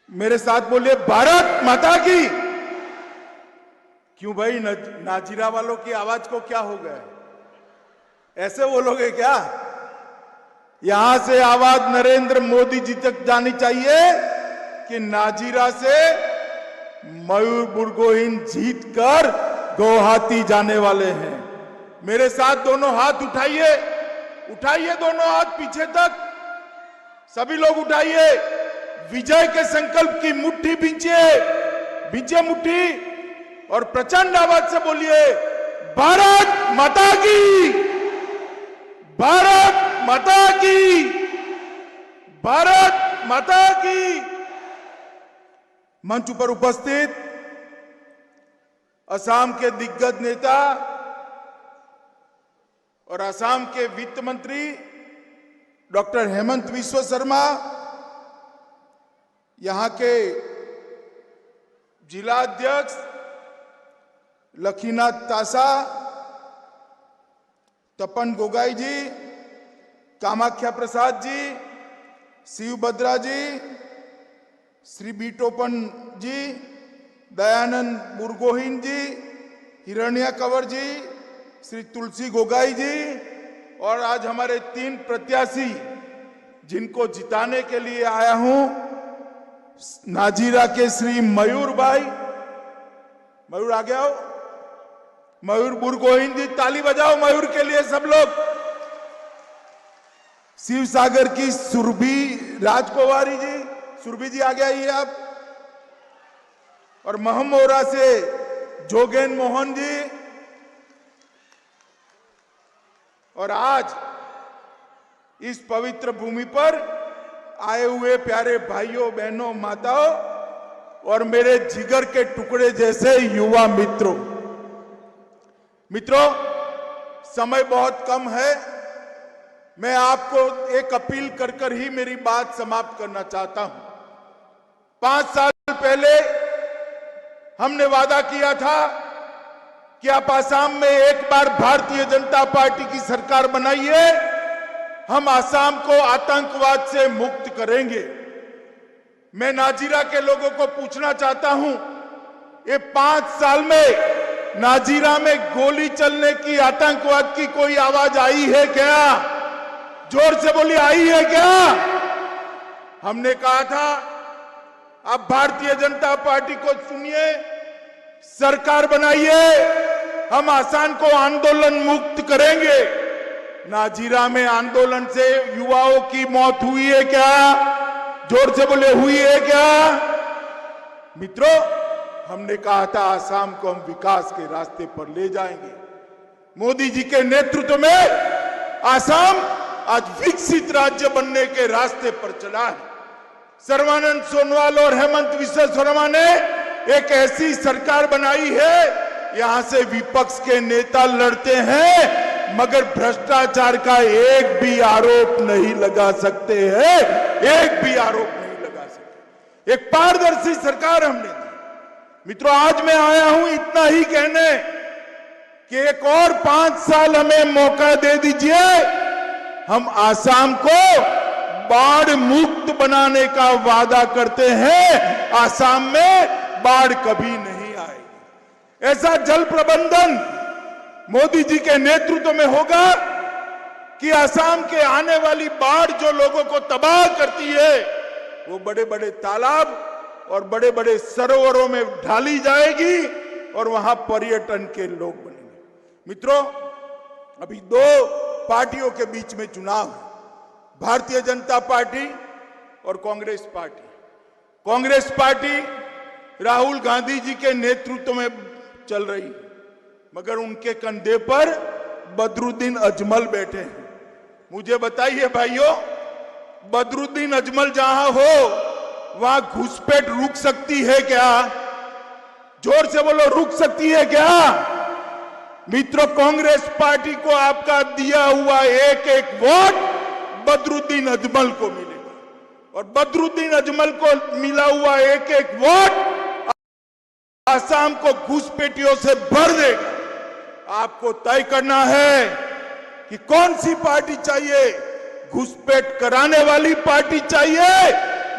मेरे साथ बोलिए भारत माता की। क्यों भाई, नाजीरा वालों की आवाज को क्या हो गया? ऐसे बोलोगे क्या? यहां से आवाज नरेंद्र मोदी जी तक जानी चाहिए कि नाजीरा से मयूर बुरगोहिन जीतकर गुवाहाटी जाने वाले हैं। मेरे साथ दोनों हाथ उठाइए, उठाइए दोनों हाथ पीछे तक, सभी लोग उठाइए। विजय के संकल्प की मुट्ठी बींचिए, बींचिए मुट्ठी और प्रचंड आवाज से बोलिए भारत माता की, भारत माता की, भारत माता की। मंच पर उपस्थित असम के दिग्गज नेता और असम के वित्त मंत्री डॉक्टर हेमंत बिस्वा शर्मा, यहां के जिला अध्यक्ष लखीनाथ तासा, तपन गोगाई जी, कामाख्या प्रसाद जी, शिव बद्रा जी, श्री बीटोपन जी, दयानंद बुरगोहिन जी, हिरण्या कंवर जी, श्री तुलसी गोगाई जी और आज हमारे 3 प्रत्याशी जिनको जिताने के लिए आया हूं, नाजीरा के श्री मयूर भाई, मयूर आ गया हो, मयूर बुरगोहिन जी, ताली बजाओ मयूर के लिए सब लोग। शिव सागर की सुरभि राजकुमारी जी, सुरभि जी आ गया ये आप। और महमोरा से जोगेन मोहन जी। और आज इस पवित्र भूमि पर आए हुए प्यारे भाइयों बहनों माताओं और मेरे जिगर के टुकड़े जैसे युवा मित्रों, समय बहुत कम है। मैं आपको एक अपील कर ही मेरी बात समाप्त करना चाहता हूं। 5 साल पहले हमने वादा किया था कि आप आसाम में एक बार भारतीय जनता पार्टी की सरकार बनाइए, हम आसाम को आतंकवाद से मुक्त करेंगे। मैं नाजीरा के लोगों को पूछना चाहता हूं, ये 5 साल में नाजीरा में गोली चलने की, आतंकवाद की कोई आवाज आई है क्या? जोर से बोलिए, आई है क्या? हमने कहा था आप भारतीय जनता पार्टी को चुनिए, सरकार बनाइए, हम आसाम को आंदोलन मुक्त करेंगे। नाजीरा में आंदोलन से युवाओं की मौत हुई है क्या? जोर से बोले, हुई है क्या? मित्रों, हमने कहा था आसाम को हम विकास के रास्ते पर ले जाएंगे। मोदी जी के नेतृत्व में आसाम आज विकसित राज्य बनने के रास्ते पर चला है। सर्बानंद सोनोवाल और हेमंत बिस्वा शर्मा ने एक ऐसी सरकार बनाई है, यहां से विपक्ष के नेता लड़ते हैं मगर भ्रष्टाचार का एक भी आरोप नहीं लगा सकते हैं, एक भी आरोप नहीं लगा सकते। एक पारदर्शी सरकार हमने दी। मित्रों, आज मैं आया हूं इतना ही कहने कि एक और 5 साल हमें मौका दे दीजिए, हम आसाम को बाढ़ मुक्त बनाने का वादा करते हैं। आसाम में बाढ़ कभी नहीं आएगी। ऐसा जल प्रबंधन मोदी जी के नेतृत्व में होगा कि आसाम के आने वाली बाढ़ जो लोगों को तबाह करती है, वो बड़े बड़े तालाब और बड़े बड़े सरोवरों में ढाली जाएगी और वहां पर्यटन के लोग बनेंगे। मित्रों, अभी 2 पार्टियों के बीच में चुनाव है, भारतीय जनता पार्टी और कांग्रेस पार्टी। कांग्रेस पार्टी राहुल गांधी जी के नेतृत्व में चल रही, मगर उनके कंधे पर बदरुद्दीन अजमल बैठे हैं। मुझे बताइए भाइयों, बदरुद्दीन अजमल जहां हो वहां घुसपैठ रुक सकती है क्या? जोर से बोलो, रुक सकती है क्या? मित्रों, कांग्रेस पार्टी को आपका दिया हुआ एक एक वोट बदरुद्दीन अजमल को मिलेगा और बदरुद्दीन अजमल को मिला हुआ एक एक वोट आसाम को घुसपैठियों से भर देगा। आपको तय करना है कि कौन सी पार्टी चाहिए, घुसपैठ कराने वाली पार्टी चाहिए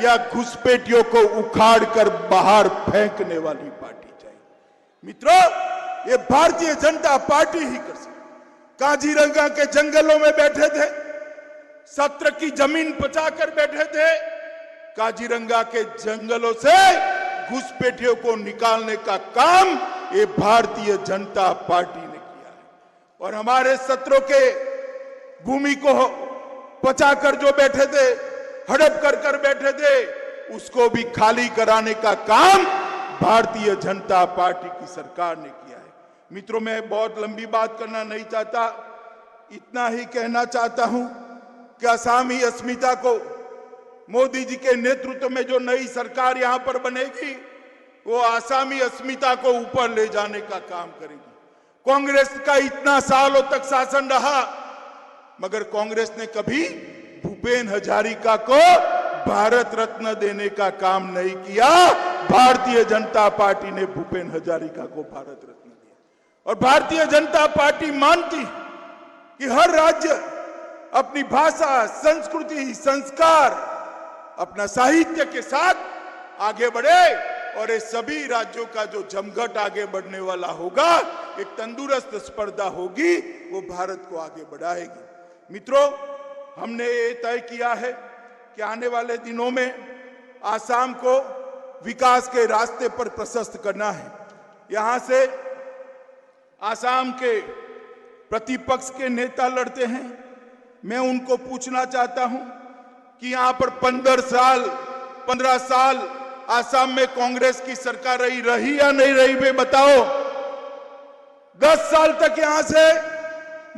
या घुसपैठियों को उखाड़कर बाहर फेंकने वाली पार्टी चाहिए। मित्रों, ये भारतीय जनता पार्टी ही कर सकती। काजीरंगा के जंगलों में बैठे थे, सत्र की जमीन बचाकर बैठे थे। काजीरंगा के जंगलों से घुसपैठियों को निकालने का काम ये भारतीय जनता पार्टी ने किया है। और हमारे सत्रों के भूमि को बचाकर जो बैठे थे, हड़प कर बैठे थे, उसको भी खाली कराने का काम भारतीय जनता पार्टी की सरकार ने किया है। मित्रों, मैं बहुत लंबी बात करना नहीं चाहता, इतना ही कहना चाहता हूं कि आसामी अस्मिता को मोदी जी के नेतृत्व में जो नई सरकार यहां पर बनेगी, वो आसामी अस्मिता को ऊपर ले जाने का काम करेगी। कांग्रेस का इतना सालों तक शासन रहा, मगर कांग्रेस ने कभी भूपेन हजारिका को भारत रत्न देने का काम नहीं किया। भारतीय जनता पार्टी ने भूपेन हजारिका को भारत रत्न दिया। और भारतीय जनता पार्टी मानती कि हर राज्य अपनी भाषा, संस्कृति, संस्कार, अपना साहित्य के साथ आगे बढ़े, और ये सभी राज्यों का जो जमघट आगे बढ़ने वाला होगा, एक तंदुरुस्त स्पर्धा होगी, वो भारत को आगे बढ़ाएगी। मित्रों, हमने ये तय किया है कि आने वाले दिनों में आसाम को विकास के रास्ते पर प्रशस्त करना है। यहां से आसाम के प्रतिपक्ष के नेता लड़ते हैं। मैं उनको पूछना चाहता हूं कि यहां पर 15 साल आसाम में कांग्रेस की सरकार रही या नहीं रही, वे बताओ। 10 साल तक यहां से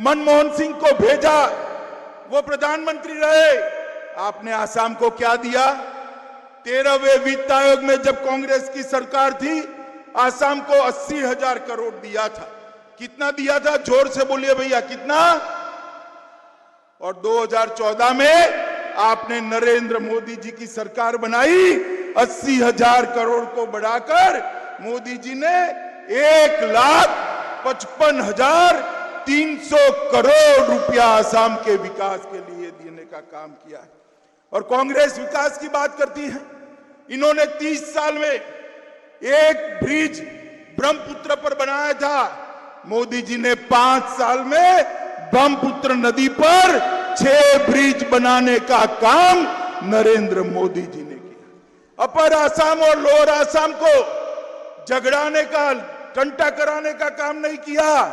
मनमोहन सिंह को भेजा, वो प्रधानमंत्री रहे। आपने आसाम को क्या दिया? 13वें वित्त आयोग में जब कांग्रेस की सरकार थी, आसाम को 80,000 करोड़ दिया था। कितना दिया था? जोर से बोलिए भैया, कितना? और 2014 में आपने नरेंद्र मोदी जी की सरकार बनाई, 80,000 करोड़ को बढ़ाकर मोदी जी ने 1,55,300 करोड़ रुपया आसाम के विकास के लिए देने का काम किया है। और कांग्रेस विकास की बात करती है। इन्होंने 30 साल में एक ब्रिज ब्रह्मपुत्र पर बनाया था। मोदी जी ने 5 साल में ब्रह्मपुत्र नदी पर 6 ब्रिज बनाने का काम नरेंद्र मोदी जी ने किया। अपर आसाम और लोअर आसाम को झगड़ाने का, टंटा कराने का काम नहीं किया,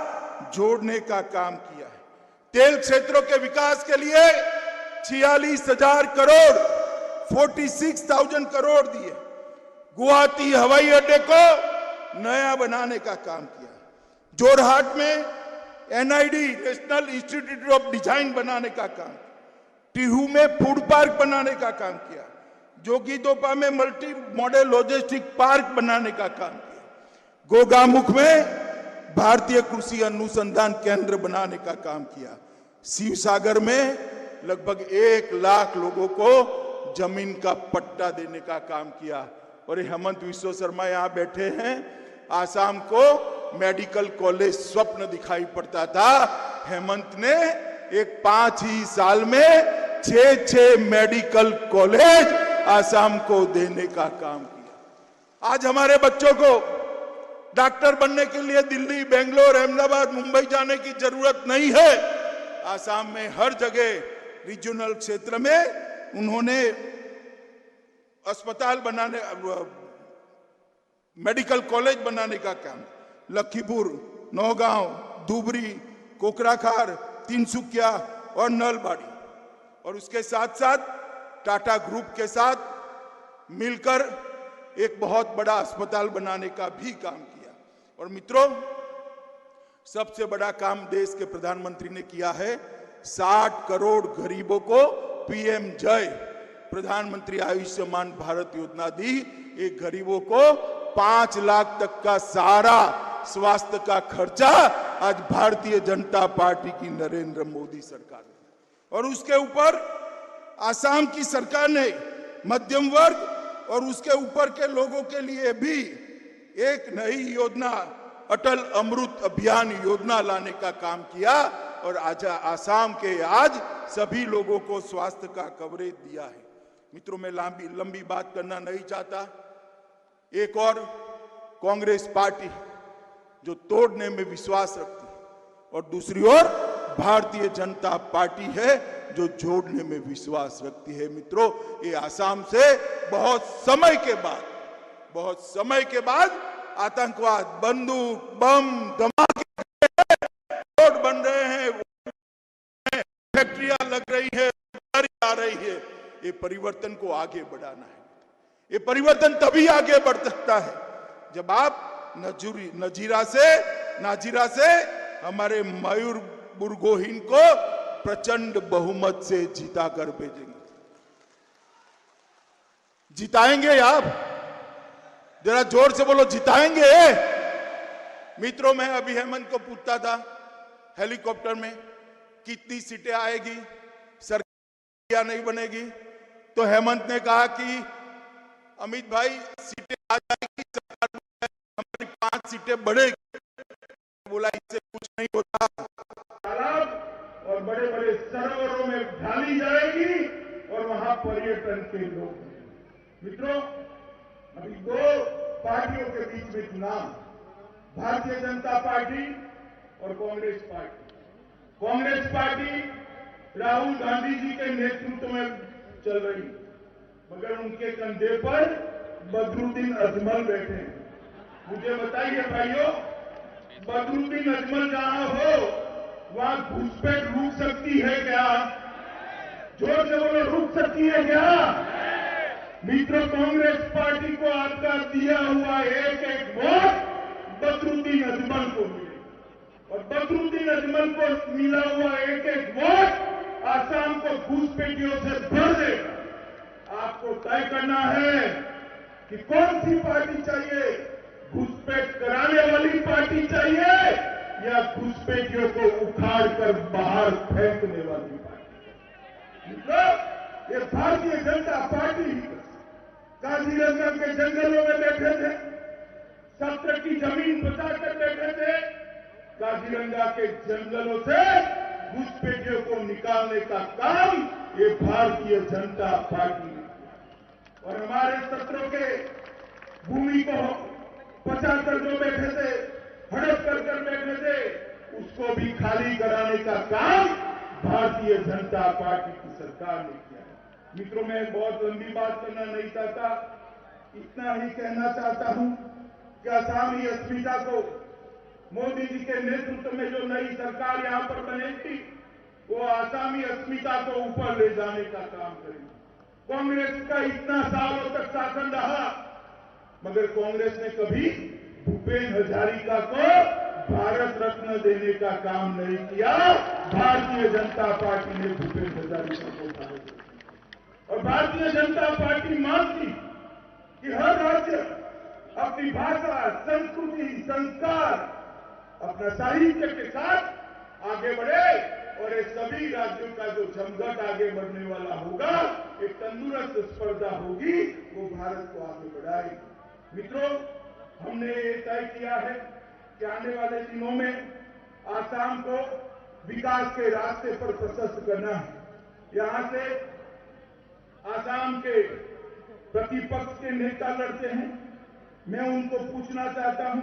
जोड़ने का काम किया है। तेल क्षेत्रों के विकास के लिए 46,000 करोड़, 46,000 करोड़ दिए। गुवाहाटी हवाई अड्डे को नया बनाने का काम किया। जोरहाट में NID, national institute of design बनाने का काम, टिहू में फूड पार्क बनाने का काम किया, जोगीदोपा में मल्टी मॉडल लॉजिस्टिक पार्क बनाने का काम किया, गोगामुख में भारतीय कृषि अनुसंधान केंद्र बनाने का काम किया, शिवसागर में लगभग 1 लाख लोगों को जमीन का पट्टा देने का काम किया। और हेमंत विश्व शर्मा यहाँ बैठे हैं। आसाम को मेडिकल कॉलेज स्वप्न दिखाई पड़ता था, हेमंत ने एक 5 ही साल में 6 मेडिकल कॉलेज आसाम को देने का काम किया। आज हमारे बच्चों को डॉक्टर बनने के लिए दिल्ली, बेंगलोर, अहमदाबाद, मुंबई जाने की जरूरत नहीं है। आसाम में हर जगह रीजनल क्षेत्र में उन्होंने अस्पताल बनाने, मेडिकल कॉलेज बनाने का काम, लखीमपुर, नौगांव, धुबरी, कोकराखार, तिनसुकिया और नलबाड़ी, और उसके साथ साथ टाटा ग्रुप के साथ मिलकर एक बहुत बड़ा अस्पताल बनाने का भी काम किया। और मित्रों, सबसे बड़ा काम देश के प्रधानमंत्री ने किया है, 60 करोड़ गरीबों को PM जय प्रधानमंत्री आयुष्मान भारत योजना दी। एक गरीबों को 5 लाख तक का सारा स्वास्थ्य का खर्चा आज भारतीय जनता पार्टी की नरेंद्र मोदी सरकार ने। और उसके ऊपर आसाम की सरकार ने मध्यम वर्ग और उसके ऊपर के लोगों के लिए भी एक नई योजना, अटल अमृत अभियान योजना लाने का काम किया। और आज आसाम के आज सभी लोगों को स्वास्थ्य का कवरेज दिया है। मित्रों, मैं लंबी बात करना नहीं चाहता। एक और कांग्रेस पार्टी जो तोड़ने में विश्वास रखती है और दूसरी ओर भारतीय जनता पार्टी है जो जोड़ने में विश्वास रखती है। मित्रों, ये आसाम से बहुत समय के बाद आतंकवाद, बंदूक, बम, धमाके, रोड बन रहे हैं, फैक्ट्रियां लग रही है, आ रही है। ये परिवर्तन को आगे बढ़ाना है। ये परिवर्तन तभी आगे बढ़ सकता है जब आप नाजीरा से हमारे मयूर बुरगोहिन को प्रचंड बहुमत से जीता कर भेजेंगे। जिताएंगे आप? जरा जोर से बोलो, जिताएंगे? मित्रों, मैं अभी हेमंत को पूछता था हेलीकॉप्टर में कितनी सीटें आएगी, सरकार या नहीं बनेगी, तो हेमंत ने कहा कि अमित भाई सीटें आ जाएगी, सरकार हमारी 5 सीटें बढ़ेगी। बोला इससे कुछ नहीं होता, तालाब और बड़े बड़े सरोवरों में ढाली जाएगी और वहां पर्यटन के लोग। मित्रों, अभी 2 पार्टियों के बीच में चुनाव, भारतीय जनता पार्टी और कांग्रेस पार्टी। कांग्रेस पार्टी राहुल गांधी जी के नेतृत्व में चल रही, मगर उनके कंधे पर बदरुद्दीन अजमल बैठे हैं। मुझे बताइए भाइयों, बदरुद्दीन अजमल जहां हो वहां घुसपैठ रुक सकती है क्या? जोर से बोलो, रुक सकती है क्या? मित्रों, कांग्रेस पार्टी को आपका दिया हुआ एक वोट बदरुद्दीन अजमल को मिले और बदरुद्दीन अजमल को मिला हुआ एक वोट आसाम को घुसपैठियों से भर देगा। आपको तय करना है कि कौन सी पार्टी चाहिए, घुसपैठ कराने वाली पार्टी चाहिए या घुसपैठियों को उखाड़ कर बाहर फेंकने वाली पार्टी। मतलब ये भारतीय जनता पार्टी काजीरंगा के जंगलों में बैठे थे, 17 की जमीन बचाकर बैठे थे। काजीरंगा के जंगलों से घुसपैठियों को निकालने का काम ये भारतीय जनता पार्टी ने किया और हमारे शत्रुओं के भूमि को बचाकर जो बैठे थे, हड़प कर बैठे थे, उसको भी खाली कराने का काम भारतीय जनता पार्टी की सरकार ने किया है। मित्रों, मैं बहुत लंबी बात करना नहीं चाहता, इतना ही कहना चाहता हूं कि आसामी अस्मिता को मोदी जी के नेतृत्व में जो नई सरकार यहां पर बनेगी वो आसामी अस्मिता को ऊपर ले जाने का काम करेगी। कांग्रेस का इतना सालों तक शासन रहा, मगर कांग्रेस ने कभी भूपेन हजारिका को भारत रत्न देने का काम नहीं किया। भारतीय जनता पार्टी ने भूपेन हजारिका को भारत रत्न, और भारतीय जनता पार्टी मानती कि हर राज्य अपनी भाषा, संस्कृति, संस्कार, अपना साहित्य के साथ आगे बढ़े और ये सभी राज्यों का जो जमघट आगे बढ़ने वाला होगा, एक तंदुरुस्त स्पर्धा होगी, वो भारत को आगे बढ़ाएगी। मित्रों, हमने ये तय किया है कि आने वाले दिनों में आसाम को विकास के रास्ते पर प्रशस्त करना है। यहां से आसाम के प्रतिपक्ष के नेता लड़ते हैं, मैं उनको पूछना चाहता हूं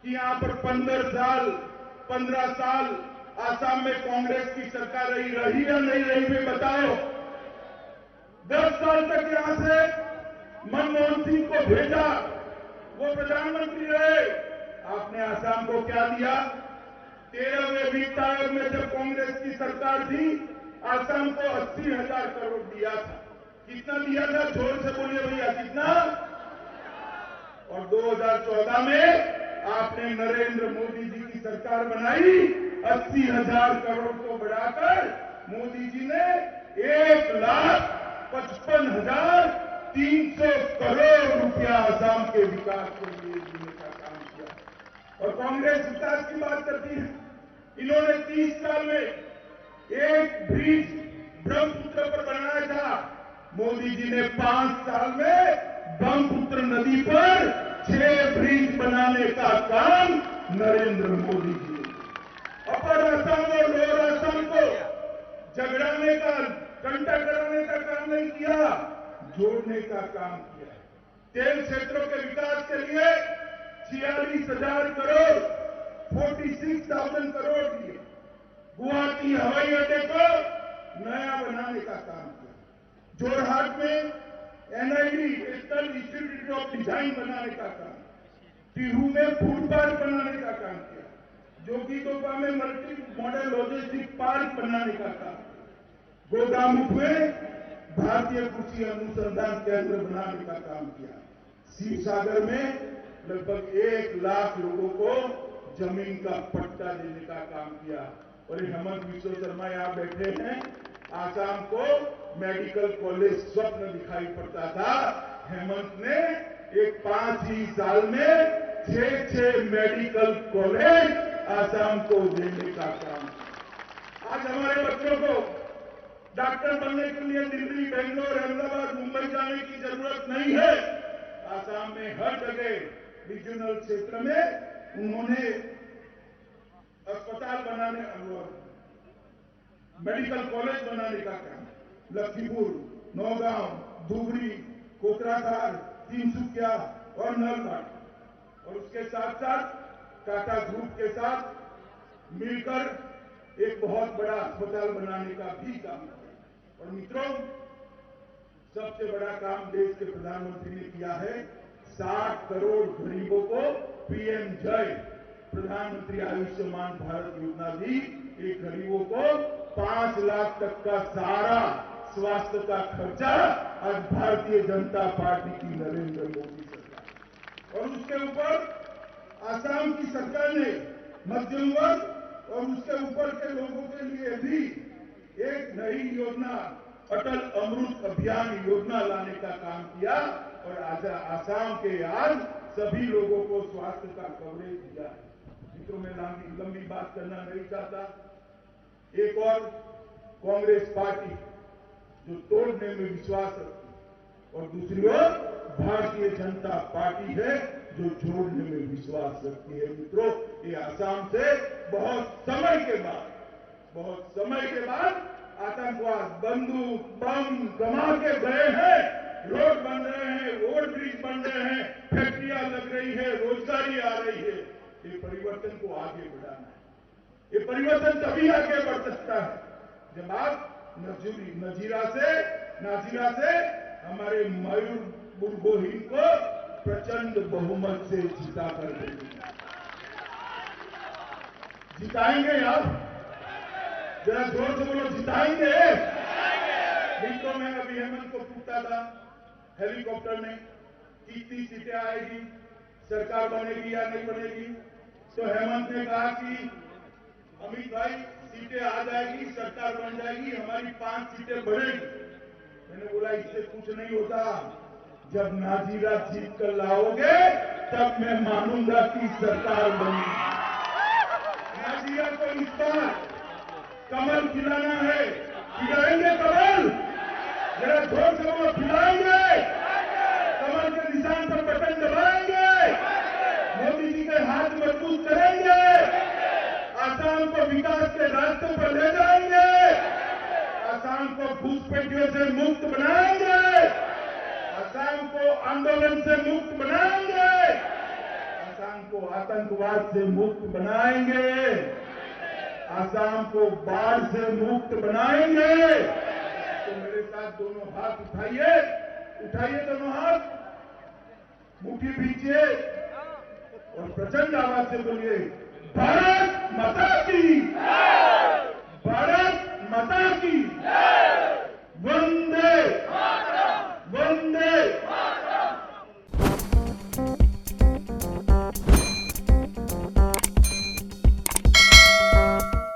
कि यहां पर 15 साल आसाम में कांग्रेस की सरकार रही या नहीं रही, में बताओ। 10 साल तक यहां से मनमोहन सिंह को भेजा, वो प्रधानमंत्री रहे, आपने आसाम को क्या दिया? 13वें वित्त आयोग में जब कांग्रेस की सरकार थी, आसाम को 80,000 करोड़ दिया था। कितना दिया था? जोर से बोलिए भैया, कितना? और 2014 में आपने नरेंद्र मोदी जी की सरकार बनाई, 80,000 करोड़ को बढ़ाकर मोदी जी ने 1,55,300 करोड़ रुपया आसाम के विकास के लिए देने का काम किया। और कांग्रेस विकास की बात करती है, इन्होंने 30 साल में एक ब्रिज ब्रह्मपुत्र पर बनाया था, मोदी जी ने 5 साल में ब्रह्मपुत्र नदी पर 6 ब्रिज बनाने का काम नरेंद्र मोदी जी ने। अपर असम और लोअर असम को झगड़ाने का, कंटा कराने का काम नहीं किया, जोड़ने का काम किया है। तेल क्षेत्रों के विकास के लिए 46,000 करोड़ 46,000 करोड़ दिए। गुवाहाटी हवाई अड्डे को नया बनाने का काम किया। जोरहाट में NID national institute of design बनाने का काम, टीहू में फूड पार्क बनाने का काम किया, जोगीतोपा में मल्टी मॉडल लॉजिस्टिक पार्क बनाने का काम किया, गोदामुख में भारतीय कृषि अनुसंधान केंद्र बनाने का काम किया, शिवसागर में लगभग 1 लाख लोगों को जमीन का पट्टा देने का काम किया। और हेमंत बिश्व शर्मा यहाँ बैठे हैं। आसाम को मेडिकल कॉलेज स्वप्न दिखाई पड़ता था, हेमंत ने एक 5 ही साल में 6 मेडिकल कॉलेज आसाम को देने का काम। आज हमारे बच्चों को डॉक्टर बनने के लिए दिल्ली, बेंगलोर, अहमदाबाद, मुंबई जाने की जरूरत नहीं है। आसाम में हर जगह रीजनल क्षेत्र में उन्होंने अस्पताल बनाने और मेडिकल कॉलेज बनाने का काम, लखीमपुर, नौगांव, धुबरी, कोकराझार, तिनसुकिया और नलबाड़, और उसके साथ साथ टाटा ग्रुप के साथ मिलकर एक बहुत बड़ा अस्पताल बनाने का भी काम किया। और मित्रों, सबसे बड़ा काम देश के प्रधानमंत्री ने किया है, 60 करोड़ गरीबों को पीएम जय प्रधानमंत्री आयुष्मान भारत योजना दी। एक गरीबों को 5 लाख तक का सारा स्वास्थ्य का खर्चा आज भारतीय जनता पार्टी की नरेंद्र मोदी सरकार। और उसके ऊपर आसाम की सरकार ने मध्यम वर्ग और उसके ऊपर के लोगों के लिए भी एक नई योजना, अटल अमृत अभियान योजना लाने का काम किया। और आज आसाम के आज सभी लोगों को स्वास्थ्य का कवरेज दिया है। मित्रों, मैं लंबी बात करना नहीं चाहता। एक और कांग्रेस पार्टी जो तोड़ने में विश्वास रखती, और दूसरी ओर भारतीय जनता पार्टी है जो जोड़ने में विश्वास रखती है। मित्रों, ये आसाम से बहुत समय के बाद आतंकवाद, बंदूक, बम गमा के गए हैं। रोड बन रहे हैं, ओवर ब्रिज बन रहे हैं, फैक्ट्रियां लग रही है, रोजगारी आ रही है। ये परिवर्तन को आगे बढ़ाना है। ये परिवर्तन तभी आगे बढ़ सकता है जब आप नाजीरा से हमारे मयूर बुरगोहिन को प्रचंड बहुमत से जिता कर देंगे। जिताएंगे आप? जरा जोर से बोलो, जिताएंगे। मित्रों, मैं अभी हेमंत को पूछता था हेलीकॉप्टर में कितनी सीटें आएगी, सरकार बनेगी या नहीं बनेगी, तो हेमंत ने कहा कि अमित भाई, सीटें आ जाएगी, सरकार बन जाएगी, हमारी 5 सीटें बढ़ेगी। मैंने बोला इससे कुछ नहीं होता, जब नाजीरा जीत कर लाओगे तब मैं मानूंगा कि सरकार बनी। नाजीरा को इस बार कमल खिलाना है, खिलाएंगे कमल? जरा जोर से बोलो, खिलाएंगे? कमल के निशान पर बटन दबाएंगे, मोदी जी के हाथ मजबूत करेंगे, आसाम को विकास के रास्ते पर ले जाएंगे, आसाम को घुसपैठियों से मुक्त बनाएंगे, आसाम को आंदोलन से मुक्त बनाएंगे, आसाम को आतंकवाद से मुक्त बनाएंगे, आसाम को बाढ़ से मुक्त बनाएंगे। तो मेरे साथ दोनों हाथ उठाइए, दोनों हाथ, मुट्ठी भींचिए और प्रचंड आवाज से बोलिए,